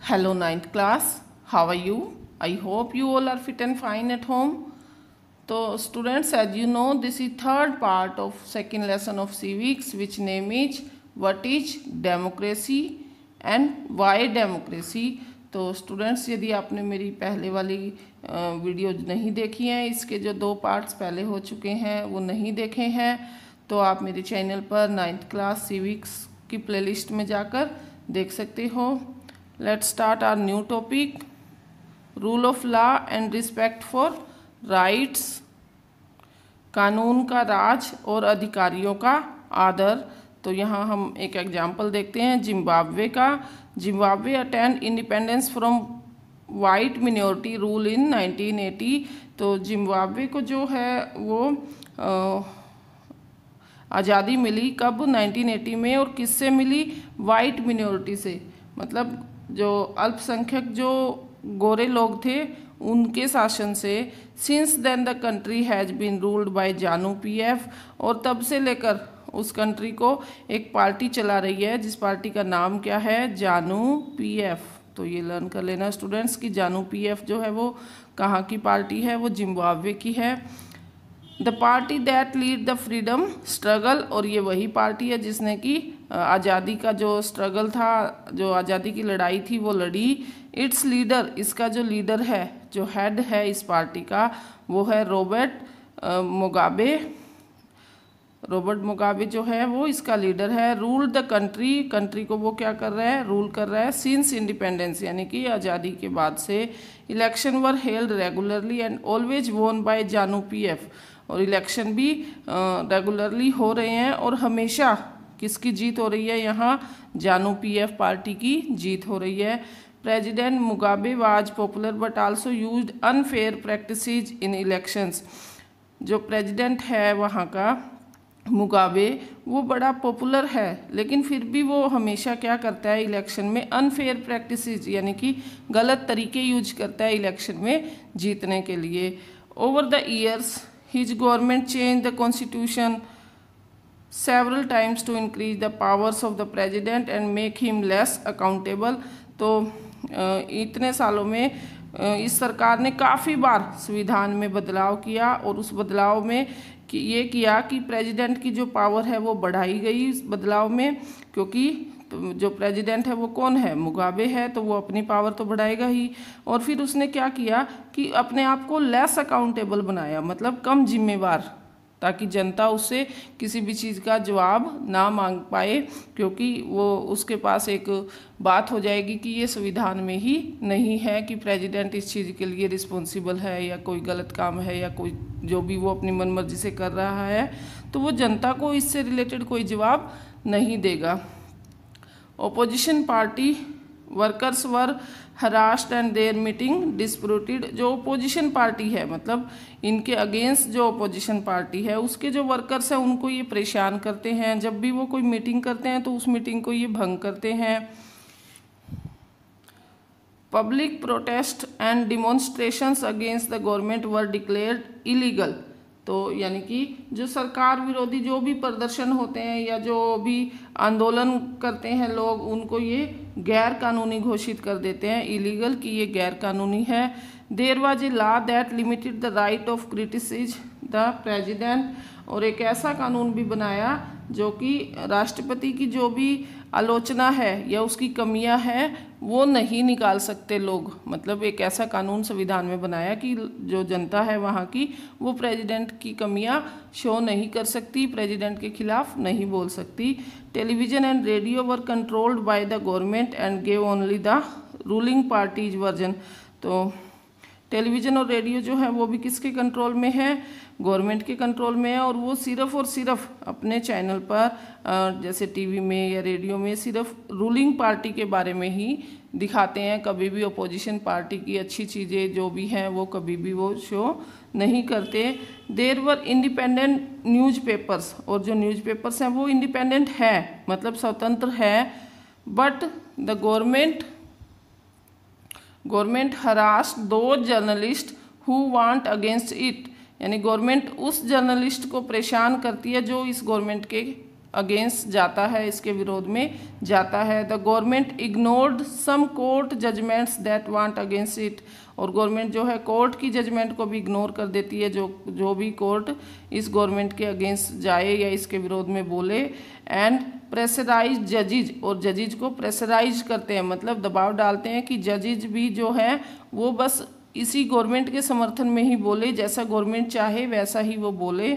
Hello ninth class, how are you? I hope you all are fit and fine at home. So students, as you know, this is third part of second lesson of civics, which name is what is democracy and why democracy. तो students, यदि आपने मेरी पहले वाली video नहीं देखी हैं, इसके जो 2 पार्ट्स पहले हो चुके हैं वो नहीं देखे हैं, तो आप मेरे चैनल पर 9th क्लास सिविक्स की प्लेलिस्ट में जाकर देख सकते हो। Let's start our new topic, rule of law and respect for rights, कानून का राज और अधिकारियों का आदर। तो यहाँ हम एक एग्जाम्पल देखते हैं जिम्बाब्वे का। Zimbabwe attend independence from white minority rule in 1980। तो जिम्बाब्वे को जो है वो आज़ादी मिली कब? 1980 में। और किससे मिली? वाइट मिनॉरिटी से, मतलब जो अल्पसंख्यक जो गोरे लोग थे उनके शासन से। Since then the country has been ruled by ZANU PF. और तब से लेकर उस कंट्री को एक पार्टी चला रही है जिस पार्टी का नाम क्या है? जानू पीएफ। तो ये लर्न कर लेना स्टूडेंट्स कि जानू पीएफ जो है वो कहाँ की पार्टी है? वो जिम्बाब्वे की है। The party that lead the freedom struggle, और ये वही पार्टी है जिसने कि आज़ादी का जो स्ट्रगल था, जो आज़ादी की लड़ाई थी वो लड़ी। इट्स लीडर, इसका जो लीडर है, जो हेड है इस पार्टी का, वो है रॉबर्ट मुगाबे। रॉबर्ट मुगाबे जो है वो इसका लीडर है। रूल द कंट्री, कंट्री को वो क्या कर रहा है? रूल कर रहा है। सिंस इंडिपेंडेंस, यानी कि आज़ादी के बाद से। Election were held regularly and always वोन बाय जानू पीएफ। और इलेक्शन भी रेगुलरली हो रहे हैं और हमेशा किसकी जीत हो रही है? यहाँ जानू पीएफ पार्टी की जीत हो रही है। President Mugabe was popular but also used unfair practices in elections. जो प्रेसिडेंट है वहाँ का मुगाबे, वो बड़ा पॉपुलर है, लेकिन फिर भी वो हमेशा क्या करता है? इलेक्शन में अनफेयर प्रैक्टिसेस, यानी कि गलत तरीके यूज करता है इलेक्शन में जीतने के लिए। Over the years his government change the constitution several times to increase the powers of the president and make him less accountable। तो इतने सालों में इस सरकार ने काफ़ी बार संविधान में बदलाव किया और उस बदलाव में ये किया कि प्रेसिडेंट की जो पावर है वो बढ़ाई गई इस बदलाव में, क्योंकि जो प्रेसिडेंट है वो कौन है? मुगाबे है, तो वो अपनी पावर तो बढ़ाएगा ही। और फिर उसने क्या किया कि अपने आप को लेस अकाउंटेबल बनाया, मतलब कम जिम्मेवार, ताकि जनता उससे किसी भी चीज़ का जवाब ना मांग पाए, क्योंकि वो उसके पास एक बात हो जाएगी कि ये संविधान में ही नहीं है कि प्रेसिडेंट इस चीज़ के लिए रिस्पॉन्सिबल है, या कोई गलत काम है, या कोई जो भी वो अपनी मनमर्जी से कर रहा है, तो वो जनता को इससे रिलेटेड कोई जवाब नहीं देगा। Opposition party workers were harassed and their meeting disputed. जो ओपोजिशन पार्टी है, मतलब इनके अगेंस्ट जो ओपोजिशन पार्टी है उसके जो वर्कर्स हैं उनको ये परेशान करते हैं। जब भी वो कोई मीटिंग करते हैं तो उस मीटिंग को ये भंग करते हैं। Public protest and demonstrations against the government were declared illegal. तो यानी कि जो सरकार विरोधी जो भी प्रदर्शन होते हैं या जो भी आंदोलन करते हैं लोग, उनको ये गैर कानूनी घोषित कर देते हैं, इलीगल, कि ये गैर कानूनी है। There was a law that limited the right of criticise the president. और एक ऐसा कानून भी बनाया जो कि राष्ट्रपति की जो भी आलोचना है या उसकी कमियां हैं वो नहीं निकाल सकते लोग। मतलब एक ऐसा कानून संविधान में बनाया कि जो जनता है वहाँ की, वो प्रेसिडेंट की कमियां शो नहीं कर सकती, प्रेसिडेंट के खिलाफ नहीं बोल सकती। Television and radio were controlled by the government and gave only the ruling parties version. तो टेलीविज़न और रेडियो जो है वो भी किसके कंट्रोल में है? गवर्नमेंट के कंट्रोल में है। और वो सिर्फ़ और सिर्फ अपने चैनल पर जैसे टीवी में या रेडियो में सिर्फ रूलिंग पार्टी के बारे में ही दिखाते हैं। कभी भी अपोजिशन पार्टी की अच्छी चीज़ें जो भी हैं वो कभी भी वो शो नहीं करते। देयर वर इंडिपेंडेंट न्यूज़पेपर्स, और जो न्यूज़पेपर्स हैं वो इंडिपेंडेंट है, मतलब स्वतंत्र है। बट द गवर्नमेंट हरास दो journalist who want against it. यानी गवर्नमेंट उस जर्नलिस्ट को परेशान करती है जो इस गवर्नमेंट के अगेंस्ट जाता है, इसके विरोध में जाता है। The government ignored some court judgments that want against it, और गवर्नमेंट जो है कोर्ट की जजमेंट को भी इग्नोर कर देती है, जो भी कोर्ट इस गवर्नमेंट के अगेंस्ट जाए या इसके विरोध में बोले। एंड प्रेशराइज जजिज, और जजिज को प्रेशराइज करते हैं, मतलब दबाव डालते हैं कि जजिज भी जो है वो बस इसी गवर्नमेंट के समर्थन में ही बोले, जैसा गवर्नमेंट चाहे वैसा ही वो बोले।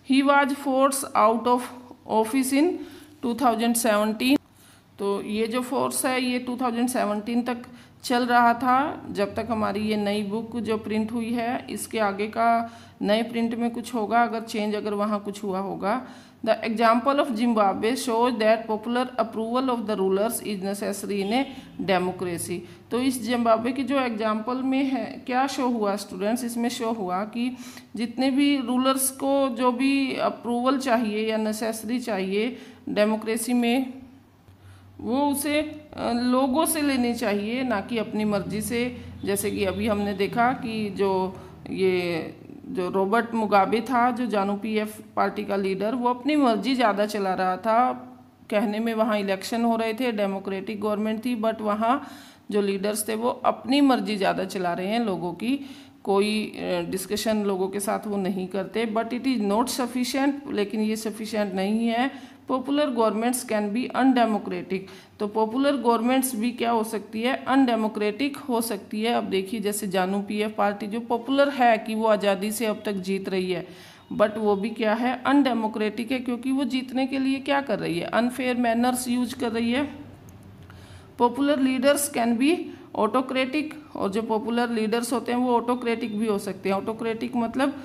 He was force out of office in 2017, तो ये जो फोर्स है ये 2017 तक चल रहा था, जब तक हमारी ये नई बुक जो प्रिंट हुई है। इसके आगे का नए प्रिंट में कुछ होगा, अगर वहाँ कुछ हुआ होगा। The example of Zimbabwe shows that popular approval of the rulers is necessary in a democracy. तो इस जिम्बाब्वे की जो एग्जाम्पल में है क्या शो हुआ स्टूडेंट्स, इसमें शो हुआ कि जितने भी रूलर्स को जो भी अप्रूवल चाहिए या नेसेसरी चाहिए डेमोक्रेसी में, वो उसे लोगों से लेनी चाहिए, ना कि अपनी मर्जी से। जैसे कि अभी हमने देखा कि जो रॉबर्ट मुगाबे था, जो जानु पीएफ पार्टी का लीडर, वो अपनी मर्जी ज़्यादा चला रहा था। कहने में वहाँ इलेक्शन हो रहे थे, डेमोक्रेटिक गवर्नमेंट थी, बट वहाँ जो लीडर्स थे वो अपनी मर्जी ज़्यादा चला रहे हैं, लोगों की कोई डिस्कशन लोगों के साथ वो नहीं करते। But it is not sufficient, लेकिन ये सफिशेंट नहीं है। Popular governments can be undemocratic, तो पॉपुलर गवर्नमेंट्स भी क्या हो सकती है, अनडेमोक्रेटिक हो सकती है। अब देखिए जैसे जानु पीएफ पार्टी जो पॉपुलर है कि वो आज़ादी से अब तक जीत रही है, बट वो भी क्या है, अनडेमोक्रेटिक है, क्योंकि वो जीतने के लिए क्या कर रही है, अनफेयर मैनर्स यूज कर रही है। Popular leaders can be autocratic, और जो पॉपुलर लीडर्स होते हैं वो ऑटोक्रेटिक भी हो सकते हैं। ऑटोक्रेटिक मतलब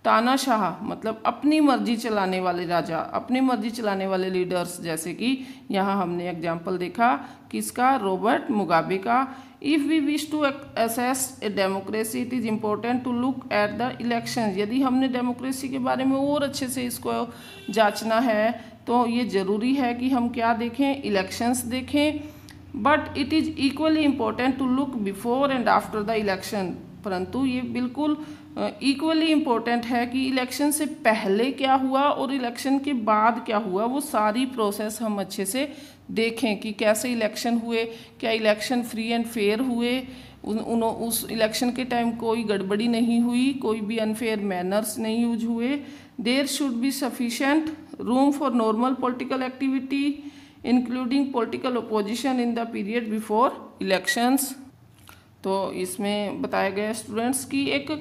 तानाशाह, मतलब अपनी मर्जी चलाने वाले राजा, अपनी मर्जी चलाने वाले लीडर्स, जैसे कि यहाँ हमने एग्जाम्पल देखा किसका, रॉबर्ट मुगाबे का। If we wish to assess a democracy it is important to look at the elections. यदि हमने डेमोक्रेसी के बारे में और अच्छे से इसको जांचना है तो ये ज़रूरी है कि हम क्या देखें, इलेक्शंस देखें। But it is equally important to look before and after the election, परंतु ये बिल्कुल इक्वली इम्पोर्टेंट है कि इलेक्शन से पहले क्या हुआ और इलेक्शन के बाद क्या हुआ, वो सारी प्रोसेस हम अच्छे से देखें कि कैसे इलेक्शन हुए, क्या इलेक्शन फ्री एंड फेयर हुए, उस इलेक्शन के टाइम कोई गड़बड़ी नहीं हुई, कोई भी अनफेयर मैनर्स नहीं यूज हुए। There should be sufficient room for normal political activity including political opposition in the period before elections. तो इसमें बताया गया स्टूडेंट्स की एक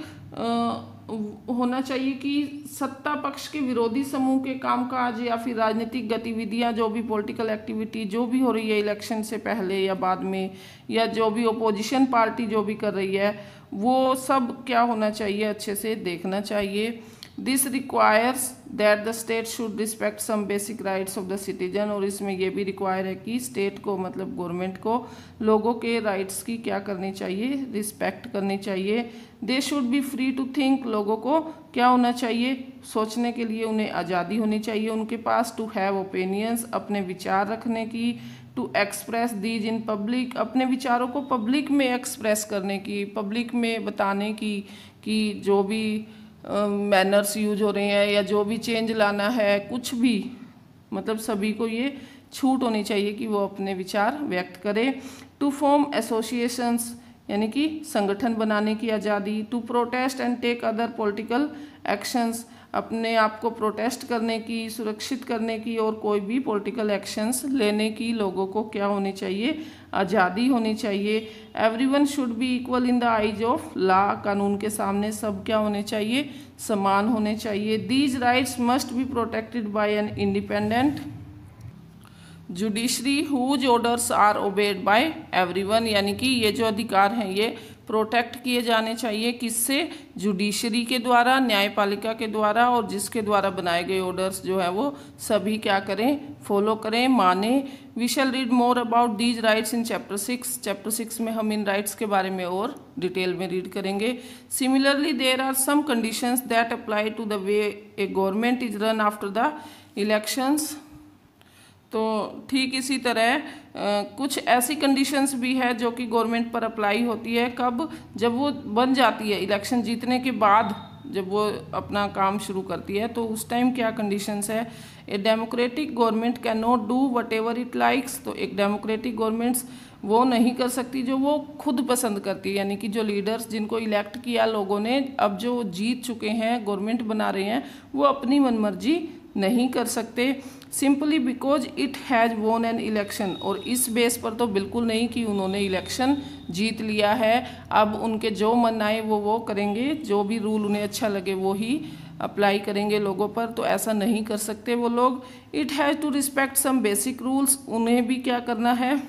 होना चाहिए कि सत्ता पक्ष के विरोधी समूह के कामकाज या फिर राजनीतिक गतिविधियां, जो भी पॉलिटिकल एक्टिविटी जो भी हो रही है इलेक्शन से पहले या बाद में, या जो भी ओपोजिशन पार्टी जो भी कर रही है, वो सब क्या होना चाहिए, अच्छे से देखना चाहिए। This requires that the state should respect some basic rights of the citizen, और इसमें यह भी रिक्वायर है कि स्टेट को, मतलब गवर्नमेंट को, लोगों के राइट्स की क्या करनी चाहिए, रिस्पेक्ट करनी चाहिए। They should be free to think, लोगों को क्या होना चाहिए, सोचने के लिए उन्हें आज़ादी होनी चाहिए उनके पास। टू हैव ओपिनियंस, अपने विचार रखने की। To express these in public, अपने विचारों को पब्लिक में एक्सप्रेस करने की, पब्लिक में बताने की कि जो भी मैनर्स यूज हो रहे हैं या जो भी चेंज लाना है, कुछ भी, मतलब सभी को ये छूट होनी चाहिए कि वो अपने विचार व्यक्त करें। टू फॉर्म एसोसिएशंस, यानी कि संगठन बनाने की आज़ादी। To protest and take other political actions, अपने आप को प्रोटेस्ट करने की, सुरक्षित करने की और कोई भी पॉलिटिकल एक्शंस लेने की लोगों को क्या होनी चाहिए, आज़ादी होनी चाहिए। Everyone should be equal in the eyes of law, कानून के सामने सब क्या होने चाहिए, समान होने चाहिए। These rights must be protected by an independent judiciary whose orders are obeyed by everyone, यानी कि ये जो अधिकार हैं ये प्रोटेक्ट किए जाने चाहिए, किससे, जुडिशरी के द्वारा, न्यायपालिका के द्वारा, और जिसके द्वारा बनाए गए ऑर्डर्स जो है वो सभी क्या करें, फॉलो करें, माने। We shall read more about these rights in chapter 6। Chapter 6 में हम इन राइट्स के बारे में और डिटेल में रीड करेंगे। Similarly there are some conditions that apply to the way a government is run after the elections. तो ठीक इसी तरह कुछ ऐसी कंडीशंस भी है जो कि गवर्नमेंट पर अप्लाई होती है, कब, जब वो बन जाती है, इलेक्शन जीतने के बाद जब वो अपना काम शुरू करती है तो उस टाइम क्या कंडीशंस है। A democratic government can not do what ever it likes. तो एक डेमोक्रेटिक गवर्नमेंट्स वो नहीं कर सकती जो वो खुद पसंद करती है, यानी कि जो लीडर्स जिनको इलेक्ट किया लोगों ने, अब जो जीत चुके हैं, गवर्नमेंट बना रहे हैं, वो अपनी मनमर्जी नहीं कर सकते। सिंपली बिकॉज इट हैज़ वोन एन इलेक्शन। और इस बेस पर तो बिल्कुल नहीं कि उन्होंने इलेक्शन जीत लिया है, अब उनके जो मन आए वो करेंगे, जो भी रूल उन्हें अच्छा लगे वो ही अप्लाई करेंगे लोगों पर। तो ऐसा नहीं कर सकते वो लोग। It has to respect some basic rules. उन्हें भी क्या करना है,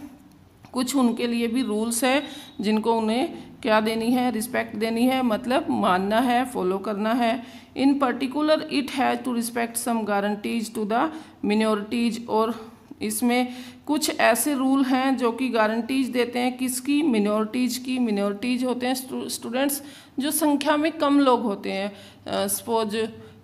कुछ उनके लिए भी रूल्स है जिनको उन्हें क्या देनी है, रिस्पेक्ट देनी है, मतलब मानना है, फॉलो करना है। In particular it has to respect some guarantees to the minorities. और इसमें कुछ ऐसे रूल हैं जो कि गारंटीज देते हैं किसकी, मिनॉरिटीज की। मिनॉरिटीज होते हैं स्टूडेंट्स जो संख्या में कम लोग होते हैं। सपोज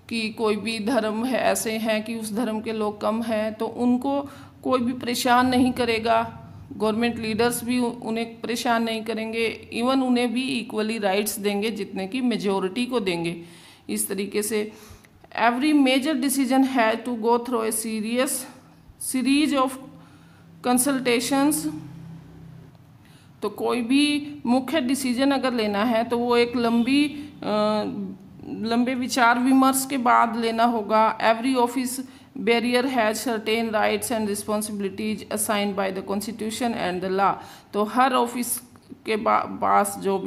कि कोई भी धर्म है, ऐसे हैं कि उस धर्म के लोग कम हैं, तो उनको कोई भी परेशान नहीं करेगा, गवर्नमेंट लीडर्स भी उन्हें परेशान नहीं करेंगे, इवन उन्हें भी इक्वली राइट्स देंगे जितने की मेजॉरिटी को देंगे। इस तरीके से every major decision has to go through a series of consultations. तो कोई भी मुख्य डिसीजन अगर लेना है तो वो एक लंबे विचार विमर्श के बाद लेना होगा। Every office barrier has certain rights and responsibilities assigned by the constitution and the law. तो हर ऑफिस के पास जो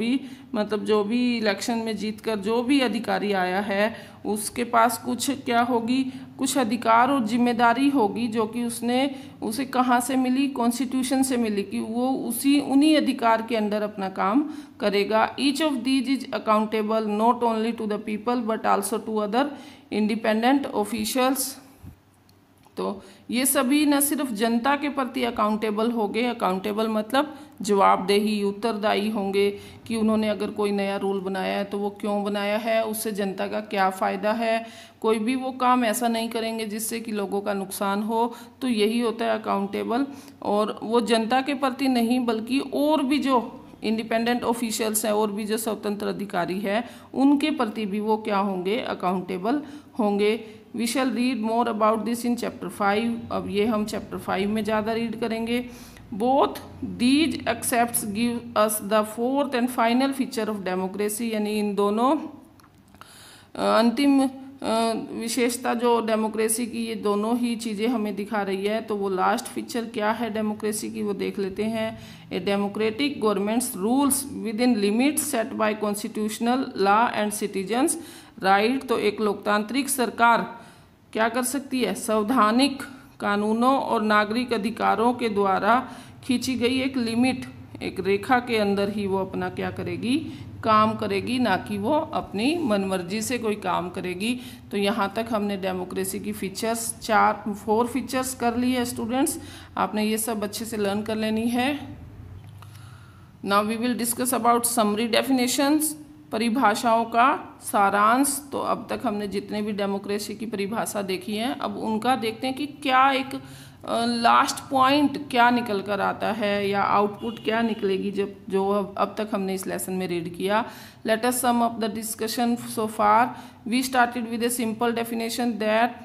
भी इलेक्शन में जीतकर जो भी अधिकारी आया है उसके पास कुछ क्या होगी, कुछ अधिकार और जिम्मेदारी होगी जो कि उसे कहाँ से मिली, कॉन्स्टिट्यूशन से मिली, कि वो उन्हीं अधिकार के अंदर अपना काम करेगा। Each of these is accountable not only to the people but also to other independent officials. तो ये सभी न सिर्फ जनता के प्रति अकाउंटेबल होंगे, अकाउंटेबल मतलब जवाबदेही, उत्तरदायी होंगे कि उन्होंने अगर कोई नया रूल बनाया है तो वो क्यों बनाया है, उससे जनता का क्या फ़ायदा है। कोई भी वो काम ऐसा नहीं करेंगे जिससे कि लोगों का नुकसान हो। तो यही होता है अकाउंटेबल। और वो जनता के प्रति नहीं बल्कि और भी जो इंडिपेंडेंट ऑफिशियल्स हैं और भी जो स्वतंत्र अधिकारी है उनके प्रति भी वो क्या होंगे, अकाउंटेबल होंगे। We shall read more about this in chapter 5। अब ये हम चैप्टर 5 में ज़्यादा रीड करेंगे। Both these accepts give us the fourth and final feature of democracy. यानी इन दोनों अंतिम विशेषता जो डेमोक्रेसी की, ये दोनों ही चीज़ें हमें दिखा रही है। तो वो लास्ट फीचर क्या है डेमोक्रेसी की वो देख लेते हैं। A democratic government's rules within limits set by constitutional law and citizens right. तो एक लोकतांत्रिक सरकार क्या कर सकती है, संवैधानिक कानूनों और नागरिक अधिकारों के द्वारा खींची गई एक लिमिट, एक रेखा के अंदर ही वो अपना क्या करेगी, काम करेगी, ना कि वो अपनी मनमर्जी से कोई काम करेगी। तो यहाँ तक हमने डेमोक्रेसी की फीचर्स 4 फीचर्स कर ली है स्टूडेंट्स। आपने ये सब अच्छे से लर्न कर लेनी है। Now we will discuss about summary definitions, परिभाषाओं का सारांश। तो अब तक हमने जितने भी डेमोक्रेसी की परिभाषा देखी है, अब उनका देखते हैं कि क्या एक लास्ट पॉइंट क्या निकल कर आता है या आउटपुट क्या निकलेगी जो अब तक हमने इस लेसन में रीड किया। Let us sum up the discussion so far. We started with a simple definition that.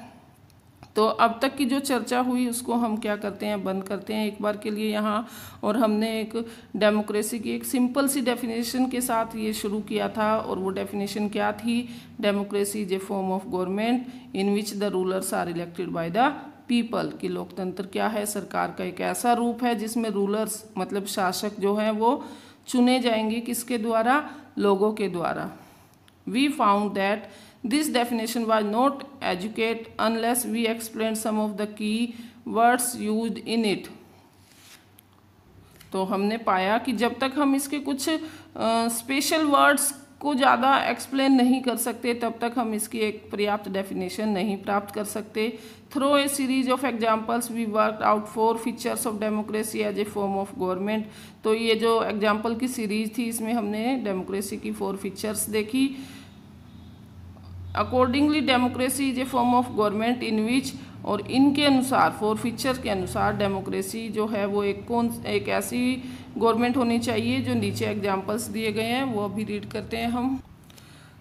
तो अब तक की जो चर्चा हुई उसको हम क्या करते हैं, बंद करते हैं एक बार के लिए यहाँ। और हमने एक डेमोक्रेसी की एक सिंपल सी डेफिनेशन के साथ ये शुरू किया था। और वो डेफिनेशन क्या थी, democracy is a form of government in which the rulers are elected by the people. कि लोकतंत्र क्या है, सरकार का एक ऐसा रूप है जिसमें रूलर्स मतलब शासक जो हैं वो चुने जाएंगे, किसके द्वारा, लोगों के द्वारा। We found that this definition was not adequate unless we explained some of the key words used in it। तो हमने पाया कि जब तक हम इसके कुछ स्पेशल वर्ड्स को ज़्यादा एक्सप्लेन नहीं कर सकते तब तक हम इसकी एक पर्याप्त डेफिनेशन नहीं प्राप्त कर सकते। Through a series of examples we work out 4 features of democracy as a form of government. तो ये जो एग्जाम्पल की सीरीज थी इसमें हमने डेमोक्रेसी की 4 फीचर्स देखी। Accordingly democracy is a form of government in which, और इनके अनुसार 4 फीचर के अनुसार डेमोक्रेसी जो है वो एक ऐसी गवर्नमेंट होनी चाहिए जो नीचे एग्जांपल्स दिए गए हैं वो अभी रीड करते हैं हम।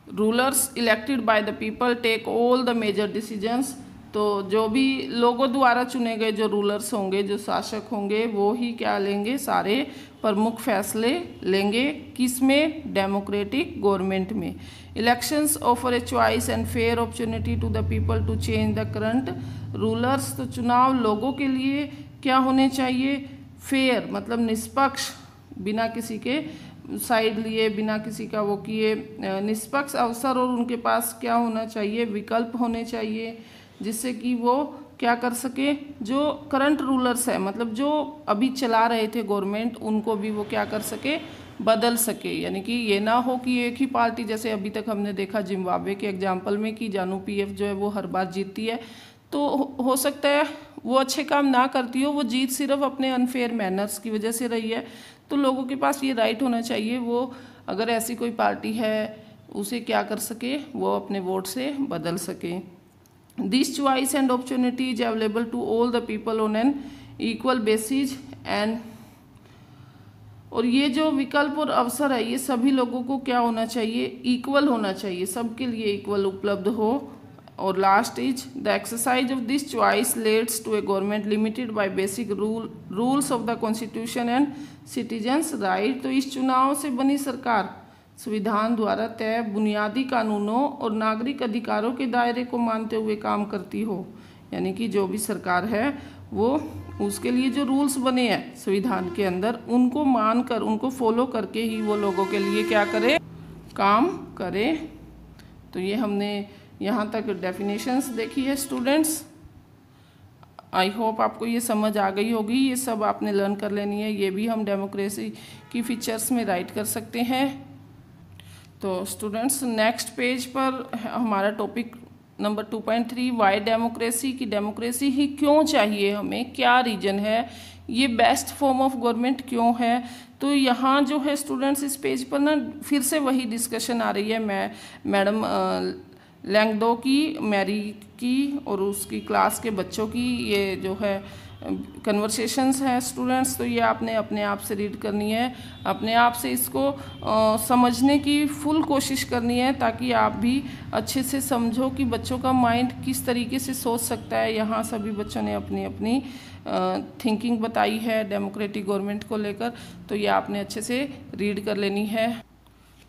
Rulers elected by the people take all the major decisions. तो जो भी लोगों द्वारा चुने गए जो रूलर्स होंगे, जो शासक होंगे, वो ही क्या लेंगे, सारे प्रमुख फैसले लेंगे। किस में? डेमोक्रेटिक गवर्नमेंट में। Elections offer a choice and fair opportunity to the people to change the current rulers. तो चुनाव लोगों के लिए क्या होने चाहिए? फेयर, मतलब निष्पक्ष, बिना किसी के साइड लिए, बिना किसी का वो किए, निष्पक्ष अवसर, और उनके पास क्या होना चाहिए? विकल्प होने चाहिए, जिससे कि वो क्या कर सके, जो करंट रूलर्स है, मतलब जो अभी चला रहे थे गवर्नमेंट, उनको भी वो क्या कर सके, बदल सके। यानी कि ये ना हो कि एक ही पार्टी, जैसे अभी तक हमने देखा जिम्बाब्वे के एग्जाम्पल में कि जानू पीएफ जो है वो हर बार जीतती है, तो हो सकता है वो अच्छे काम ना करती हो, वो जीत सिर्फ अपने अनफेयर मैनर्स की वजह से रही है। तो लोगों के पास ये राइट होना चाहिए, वो अगर ऐसी कोई पार्टी है उसे क्या कर सके, वो अपने वोट से बदल सके। This choice and opportunity is available to all the people on an equal basis and, और ये जो विकल्प और अवसर है ये सभी लोगों को क्या होना चाहिए, इक्वल होना चाहिए, सबके लिए इक्वल उपलब्ध हो। और last is the exercise of this choice leads to a government limited by basic rules of the constitution and citizens right. तो इस चुनाव से बनी सरकार संविधान द्वारा तय बुनियादी कानूनों और नागरिक अधिकारों के दायरे को मानते हुए काम करती हो। यानी कि जो भी सरकार है वो उसके लिए जो रूल्स बने हैं संविधान के अंदर, उनको मानकर, उनको फॉलो करके ही वो लोगों के लिए क्या करे, काम करे। तो ये हमने यहाँ तक डेफिनेशंस देखी है स्टूडेंट्स। आई होप आपको ये समझ आ गई होगी, ये सब आपने लर्न कर लेनी है। ये भी हम डेमोक्रेसी की फीचर्स में राइट कर सकते हैं। तो स्टूडेंट्स नेक्स्ट पेज पर हमारा टॉपिक नंबर 2.3 वाई डेमोक्रेसी, की डेमोक्रेसी ही क्यों चाहिए हमें, क्या रीजन है, ये बेस्ट फॉर्म ऑफ गवर्नमेंट क्यों है। तो यहाँ जो है स्टूडेंट्स इस पेज पर ना फिर से वही डिस्कशन आ रही है, मैडम लैंगडो की, मैरी की और उसकी क्लास के बच्चों की, ये जो है कन्वर्सेशंस हैं स्टूडेंट्स। तो ये आपने अपने आप से रीड करनी है, अपने आप से इसको समझने की फुल कोशिश करनी है, ताकि आप भी अच्छे से समझो कि बच्चों का माइंड किस तरीके से सोच सकता है। यहाँ सभी बच्चों ने अपनी अपनी थिंकिंग बताई है डेमोक्रेटिक गवर्नमेंट को लेकर, तो ये आपने अच्छे से रीड कर लेनी है।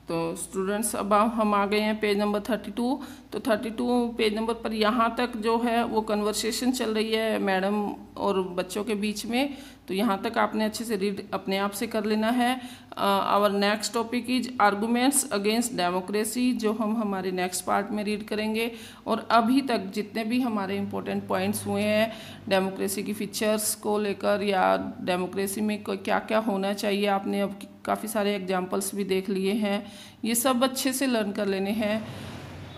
तो स्टूडेंट्स अब हम आ गए हैं पेज नंबर 32। तो 32 पेज नंबर पर यहाँ तक जो है वो कन्वर्सेशन चल रही है मैडम और बच्चों के बीच में, तो यहाँ तक आपने अच्छे से रीड अपने आप से कर लेना है। Our next topic is arguments against democracy, जो हम हमारे नेक्स्ट पार्ट में रीड करेंगे। और अभी तक जितने भी हमारे इम्पोर्टेंट पॉइंट्स हुए हैं डेमोक्रेसी की फीचर्स को लेकर, या डेमोक्रेसी में क्या क्या होना चाहिए, आपने अब काफ़ी सारे एग्जाम्पल्स भी देख लिए हैं, ये सब अच्छे से लर्न कर लेने हैं।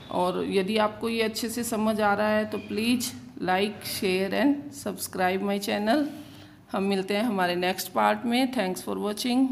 और यदि आपको ये अच्छे से समझ आ रहा है तो please like, share and subscribe my channel. हम मिलते हैं हमारे नेक्स्ट पार्ट में। Thanks for watching.